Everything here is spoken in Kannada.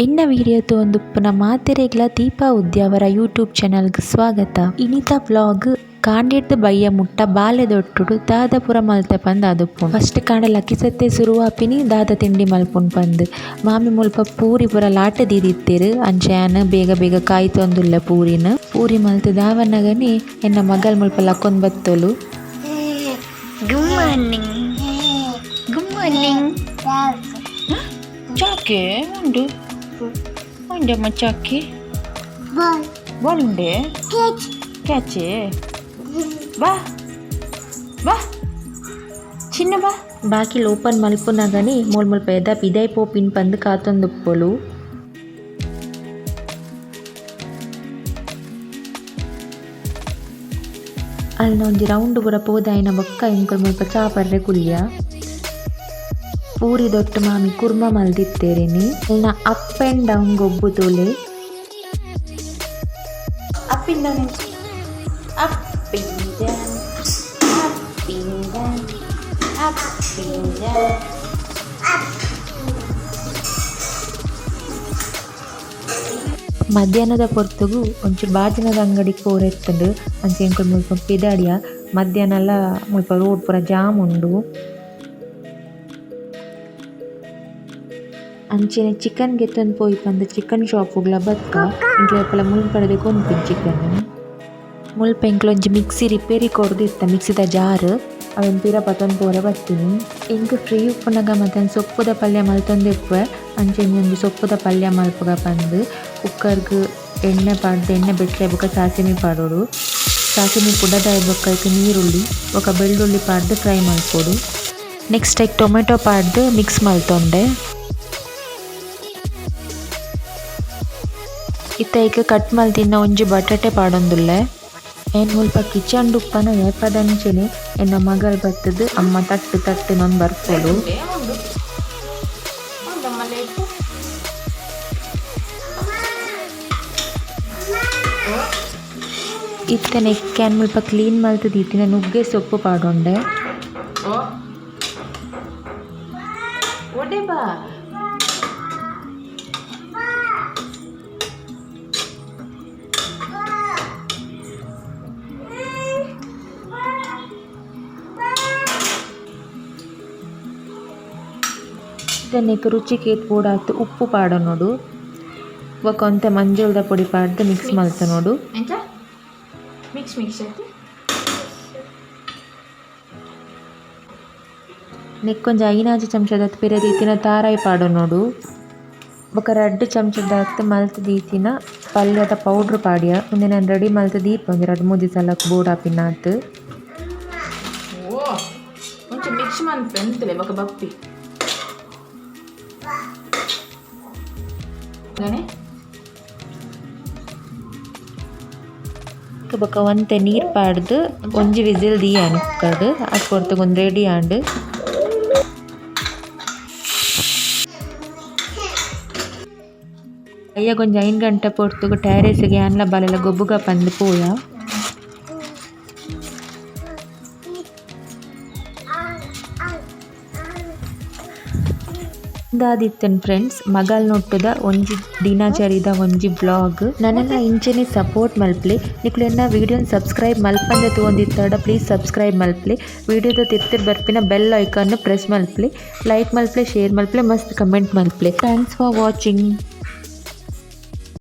ಇನ್ನ ವಿಡಿಯೋ ತೋಂದುಪ್ಪುನ ಮಾತೆರೆಗ್ಲ ದೀಪಾ ಉದ್ಯಾವರ ಯೂಟ್ಯೂಬ್ ಚಾನಲ್ಗೆ ಸ್ವಾಗತ. ಇನಿತ ವ್ಲಾಗ್ ಕಾಂಡೆಡ್ದು ಬಯ್ಯ ಮುಟ್ಟ ಬಾಲೆದೊಟ್ಟುಡು ದಾದ ಪೂರ ಮಲ್ತೆ ಪಂದ್ ಆದುಪ್ಪುಂಡು. ಫಸ್ಟ್ ಕಾಂಡೆ ಲಕ್ಕಿಸತ್ತೆ ಸುರುವಾಪಿನಿ ದಾದ ತಿಂಡಿ ಮಲ್ಪುಂಡು ಪಂದ್. ಮಾಮಿ ಮುಲ್ಪ ಪೂರಿ ಪೂರ ಲಾಟೆ ದೀದಿತ್ತೆರ್ ಅಂಚೆಯಾನ್ ಬೇಗ ಬೇಗ ಕಾಯ್ತೊಂದುಲ್ಲ ಪೂರಿನ. ಪೂರಿ ಮಲ್ತು ದಾವನ್ನಗನಿ ಎನ್ನ ಮಗಲ್ ಮುಲ್ಪ ಲಕ್ಕೊಂದು ಬತ್ತೊಲು. Good morning. Good morning. ಚಾಕೆ ಉಂಡು ಉಂಡಮ್ಮ ಚಾಕಿ ಬಾಲ್ ಉಂಡೆ ಕ್ಯಾಚೆ ಬಾ ಬಾ ಚಿನ್ನ ಬಾ. ಬಾಕಿಲ್ ಓಪನ್ ಮಲ್ಪುನಗನಿ ಮೂಲ್ ಮುಲ್ಪ ಎದ ಪಿದೈ ಪೋಪಿನ್ ಪಂದ್ ಕಾತೊಂದುಪ್ಪೊಲು. ಅಲ್ನ ಒಂಜಿ ರೌಂಡ್ ಪೂರ ಪೋದಾಯಿನ ಬೊಕ್ಕ ಇಂಕೊಲ್ ಮುಲ್ಪ ಚಾಪರ್ರೆ ಕುಲ್ಯ. ಪೂರಿ ದೊಟ್ಟು ಮಾಮಿ ಕುರ್ಮ ಮಲ್ದಿತ್ತೇರಿನಿ. ಅಲ್ನ ಅಪ್ ಆ್ಯಂಡ್ ಡೌನ್ ಗೊಬ್ಬು ತೋಲೆ. ಅಪ್ ಇಂದ ಅಪ್ ಇಂದ ಅಪ್ ಇಂದ ಅಪ್ ಇಂದ. ಮಧ್ಯಾಹ್ನದ ಪೊರ್ತುಗು ಒಂಚೂರು ಬಾಜಿನದ ಅಂಗಡಿಗೆ ಪೋರೆತ್ತುಂಡು ಅಂಚೆ ಇಂಕೊಲ್ ಮುಲ್ಪ ಪಿದಾಡಿಯ. ಮಧ್ಯಾಹ್ನ ಎಲ್ಲ ಮುಲ್ಪ ರೋಡ್ ಪೂರ ಜಾಮ್ ಉಂಡು. ಅಂಚೆನೆ ಚಿಕನ್ ಗೆತ್ತೊಂದು ಪೋಯಿ ಪಂದ್ ಚಿಕನ್ ಶಾಪುಗ್ಲ ಬತ್ತ ಇಂಕ್ಲೆಪ್ಪಲ ಮುಳ್ಪಡದೆ ಕೊಂಡ್ಪಿನ್ ಚಿಕನ್. ಮುಲ್ಪ ಇಂಕ್ಲೊಂಜಿ ಮಿಕ್ಸಿ ರಿಪೇರಿ ಕೊಡ್ದಿತ್ತ ಮಿಕ್ಸಿದ ಜಾರ್ ಅವೆನ್ ಪಿರ ಪತೊಂದು ಪೋರೆ ಬತ್ತೀನಿ. ಇಂಕ್ ಫ್ರೀ ಉಪ್ಪುನಗ ಮತ್ತೊಂದು ಸೊಪ್ಪುದ ಪಲ್ಯ ಮಲ್ತೊಂದಿಪ್ಪೆ ಅಂಚೆನೆ ಒಂದು ಸೊಪ್ಪುದ ಪಲ್ಯ ಮಲ್ಪಗ ಪಂದ್ ಕುಕ್ಕರ್ಗೆ ಎಣ್ಣೆ ಪಾಡ್ದು ಎಣ್ಣೆ ಬೆಟ್ಲೆ ಬೊಕ ಸಾಸಿಮೆ ಪಾಡೋಡು. ಸಾಸಿಮೆ ಪುಡದಾಯ ಬೊಕ್ಕ ಐಕ್ ನೀರುಳ್ಳಿ ಬೊಕ ಬೆಳ್ಳುಳ್ಳಿ ಪಾಡ್ದು ಫ್ರೈ ಮಲ್ಪೊಡು. ನೆಕ್ಸ್ಟ್ ಐಕ್ ಟೊಮೆಟೊ ಪಾಡ್ದು ಮಿಕ್ಸ್ ಮಲ್ತೊಂಡೆ. ಇತ್ತ ಕಟ್ ಮಲ್ತಿನ ಒಂಜಿ ಬಟಾಟೆ ಪಾಡೊಂದುಲ್ಲೆ. ಏನು ಮುಲ್ಪ ಕಿಚನ್ ಡುಪ್ಪನ ಏಪದಂಚೆನೆ ಎನ್ನ ಮಗಳು ಬತ್ತದು ಅಮ್ಮ ತಟ್ಟು ತಟ್ಟು ನೊಂದು ಬರ್ಪೋಡು. ಇತ್ತ ನೆಕ್ಕ್ಯಾನ್ ಮುಲ್ಪ ಕ್ಲೀನ್ ಮಲ್ತದು ಇತ್ತಿನ ನುಗ್ಗೆ ಸೊಪ್ಪು ಪಾಡೊಂಡೆ. ನೆಕ್ ರುಚಿಗೆ ಪೂಡಾತು ಉಪ್ಪು ಪಾಡನೋಡು ಒಂತೆ ಮಂಜುಳದ ಪೊಡಿ ಪಾಡ್ದು ಮಿಕ್ಸ್ ಮಲ್ತನೋಡು. ನೆಕ್ಕೊಂಜಿ 5 ಚಮಚದ ಪಿರ ದೀತಿನ ತಾರಾಯಿ ಪಾಡನೋಡು. ಬೊಕ 2 ಚಮಚದ ಮಲ್ತು ದೀತಿನ ಪಲ್ಯದ ಪೌಡ್ರ್ ಪಾಡ್ಯ ಮುಂದೆ ನಾನು ರೆಡಿ ಮಲ್ತು ದೀಪ ಒಂದು 2-3 ಸಲ ಬೋಡಾಪಿನಾತ್. ಮಿಕ್ಸ್ ಮಲ್ಪೆ ಬೊಕ ಬಪ್ಪಿ ಬೊಕ ಒಂತೆ ನೀರು ಪಾಡ್ದು ಒಂಜಿ ವಿಸಿಲ್ ದೀಯಾನು ಕುಕ್ಕರ್ಡು ಅದು ಕೊಡ್ತಗೊಂದು ರೆಡಿ ಆಂಡ್. ಅಯ್ಯಗೊಂಜಿ 5 ಗಂಟೆ ಪೊರ್ತುಗು ಟೆರೇಸ್ಗೆ ಆನ್ಲ ಬಾಲೆಲ್ಲ ಗೊಬ್ಬುಗ ಪಂದ್ ಪೋಯ. ದಾದಿತ್ತನ್ ಫ್ರೆಂಡ್ಸ್ ಮಗಲ್ ನೊಟ್ಟುದ ಒಂಜಿ ದಿನಚರಿದ ಒಂಜಿ ವ್ಲಾಗ್. ನನ್ನನ್ನ ಇಂಚೆನೆ ಸಪೋರ್ಟ್ ಮಲ್ಪ್ಲೆ ನಿಕ್ಲು ಎನ್ನ ವಿಡಿಯೋನ ಸಬ್ಸ್ಕ್ರೈಬ್ ಮಲ್ಪಂದ ತೋಂದಿತ್ತಾಡ ಪ್ಲೀಸ್ ಸಬ್ಸ್ಕ್ರೈಬ್ ಮಲ್ಪ್ಲೆ. ವಿಡಿಯೋದ ತಿರ್ತಿರ್ ಬರ್ಪಿನ ಬೆಲ್ ಐಕಾನ್ ಪ್ರೆಸ್ ಮಲ್ಪ್ಲೆ. ಲೈಕ್ ಮಲ್ಪ್ಲೆ, ಶೇರ್ ಮಲ್ಪ್ಲೆ, ಮಸ್ತ್ ಕಮೆಂಟ್ ಮಲ್ಪ್ಲೆ. Thanks for watching.